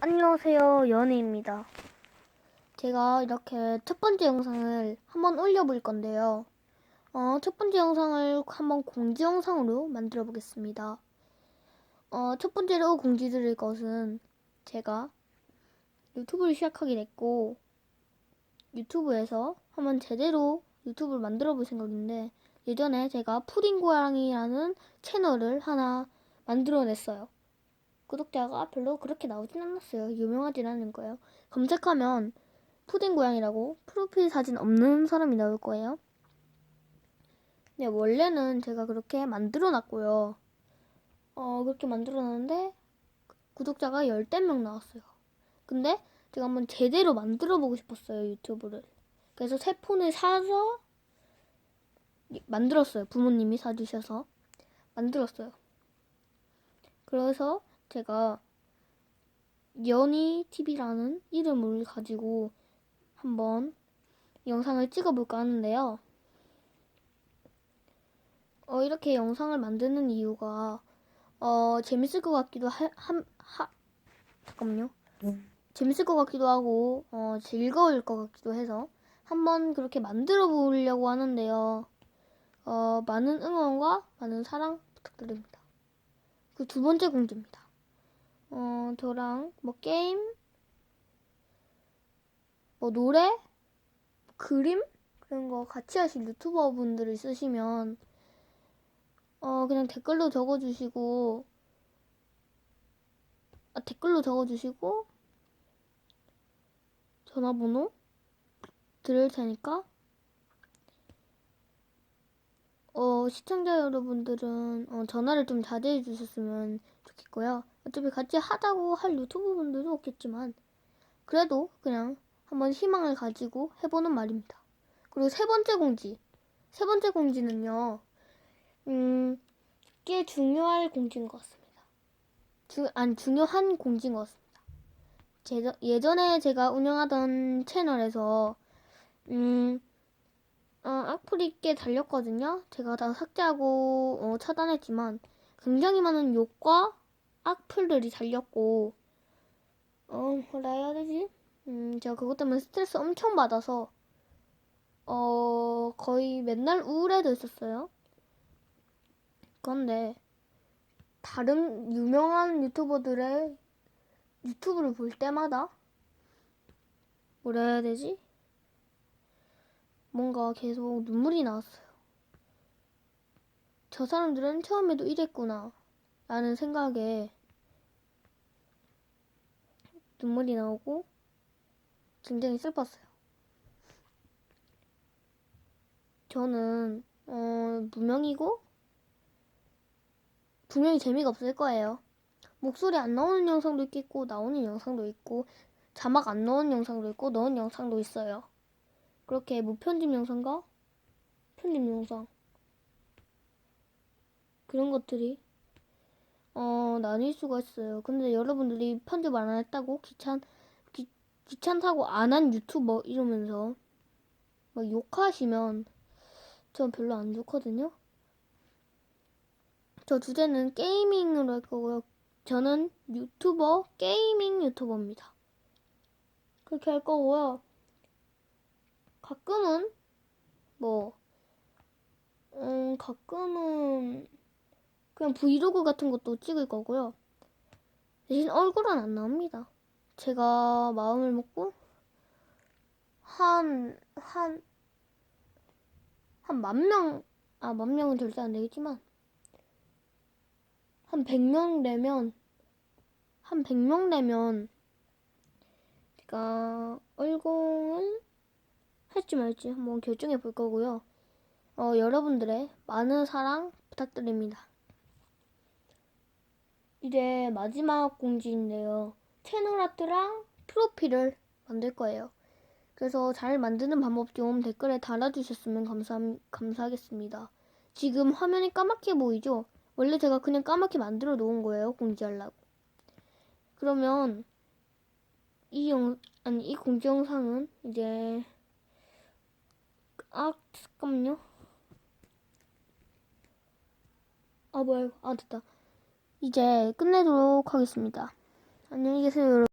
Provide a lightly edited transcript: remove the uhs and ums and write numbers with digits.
안녕하세요, 연희입니다. 제가 이렇게 첫 번째 영상을 한번 올려볼 건데요. 첫 번째 영상을 한번 공지 영상으로 만들어 보겠습니다. 첫 번째로 공지 드릴 것은 제가 유튜브를 시작하게 됐고, 유튜브에서 한번 제대로 유튜브를 만들어 볼 생각인데, 예전에 제가 푸딩고양이라는 채널을 하나 만들어냈어요. 구독자가 별로 그렇게 나오진 않았어요. 유명하진 않은 거예요. 검색하면 푸딩 고양이라고 프로필 사진 없는 사람이 나올 거예요. 네, 원래는 제가 그렇게 만들어 놨고요. 그렇게 만들어 놨는데 구독자가 10명 나왔어요. 근데 제가 한번 제대로 만들어 보고 싶었어요, 유튜브를. 그래서 새 폰을 사서 만들었어요. 부모님이 사주셔서 만들었어요. 그래서 제가 연희TV라는 이름을 가지고 한번 영상을 찍어볼까 하는데요. 이렇게 영상을 만드는 이유가 재밌을 것 같기도 잠깐만요. 재밌을 것 같기도 하고 즐거울 것 같기도 해서 한번 그렇게 만들어 보려고 하는데요. 많은 응원과 많은 사랑 부탁드립니다. 그 두 번째 공지입니다. 저랑 뭐 게임, 뭐 노래, 그림 그런 거 같이 하실 유튜버 분들 있으시면 그냥 댓글로 적어주시고 전화번호 드릴 테니까 시청자 여러분들은 전화를 좀 자제해 주셨으면 좋겠고요. 어차피 같이 하자고 할 유튜브 분들도 없겠지만 그래도 그냥 한번 희망을 가지고 해보는 말입니다. 그리고 세 번째 공지는요. 꽤 중요할 공지인 것 같습니다. 중요한 공지인 것 같습니다. 예전에 제가 운영하던 채널에서 악플이 꽤 달렸거든요. 제가 다 삭제하고 차단했지만 굉장히 많은 욕과 악플들이 달렸고 뭐라 해야 되지? 제가 그것 때문에 스트레스 엄청 받아서 거의 맨날 우울해져 있었어요. 그런데 다른 유명한 유튜버들의 유튜브를 볼 때마다 뭐라 해야 되지? 뭔가 계속 눈물이 나왔어요. 저 사람들은 처음에도 이랬구나 라는 생각에 눈물이 나오고 굉장히 슬펐어요. 저는 무명이고 분명히 재미가 없을 거예요. 목소리 안 나오는 영상도 있겠고 나오는 영상도 있고 자막 안 넣은 영상도 있고 넣은 영상도 있어요. 그렇게 무편집 영상과 편집 영상 그런 것들이 나뉠 수가 있어요. 근데 여러분들이 편집 안 했다고 귀찮다고 안 한 유튜버 이러면서 막 욕하시면 전 별로 안 좋거든요. 저 주제는 게이밍으로 할 거고요. 저는 게이밍 유튜버입니다. 그렇게 할 거고요. 가끔은 가끔은 그냥 브이로그 같은 것도 찍을 거고요. 대신 얼굴은 안 나옵니다. 제가 마음을 먹고 한 10,000명, 만 명은 절대 안 되겠지만 한 100명 내면 제가 얼공을 할지 말지 한번 결정해 볼 거고요. 여러분들의 많은 사랑 부탁드립니다. 이제 마지막 공지인데요. 채널 아트랑 프로필을 만들 거예요. 그래서 잘 만드는 방법 좀 댓글에 달아주셨으면 감사하겠습니다. 지금 화면이 까맣게 보이죠? 원래 제가 그냥 까맣게 만들어 놓은 거예요. 공지하려고. 그러면 이 공지 영상은 이제 잠깐만요. 됐다. 이제 끝내도록 하겠습니다. 안녕히 계세요, 여러분.